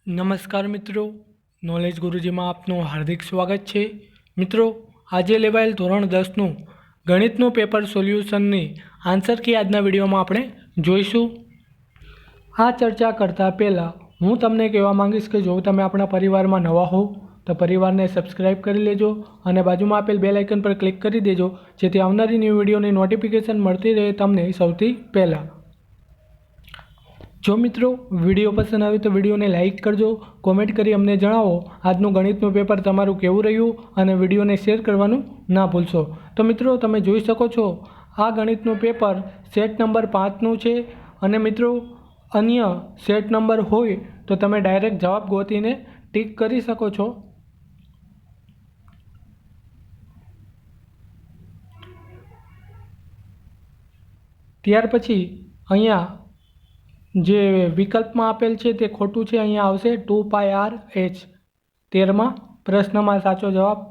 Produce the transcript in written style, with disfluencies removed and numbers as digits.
નમસ્કાર મિત્રો, નોલેજ ગુરુજીમાં આપનું હાર્દિક સ્વાગત છે. મિત્રો, આજે લેવાયેલ ધોરણ 10નું ગણિતનું પેપર સોલ્યુશનની આન્સર કી આજના વિડીયોમાં આપણે જોઈશું. આ ચર્ચા કરતાં પહેલાં હું તમને કહેવા માંગીશ કે જો તમે આપણા પરિવારમાં નવા હો તો પરિવારને સબસ્ક્રાઈબ કરી લેજો અને બાજુમાં આપેલ બેલ આઇકન પર ક્લિક કરી દેજો, જેથી આવનારી ન્યૂ વિડીયોની નોટિફિકેશન મળતી રહે તમને સૌથી પહેલાં. જો મિત્રો વિડીયો પસંદ આવે તો વિડીયોને લાઇક કરજો, કોમેન્ટ કરી અમને જણાવો આજનું ગણિતનું પેપર તમારું કેવું રહ્યું અને વિડીયોને શેર કરવાનું ના ભૂલશો. તો મિત્રો તમે જોઈ શકો છો આ ગણિતનું પેપર સેટ નંબર 5નું છે અને મિત્રો અન્ય સેટ નંબર હોય તો તમે ડાયરેક્ટ જવાબ ગોતીને ટીક કરી શકો છો. ત્યાર પછી અહીંયા જે વિકલ્પમાં આપેલ છે તે ખોટું છે, અહીંયા આવશે 2πr h. 13મા પ્રશ્નમાં સાચો જવાબ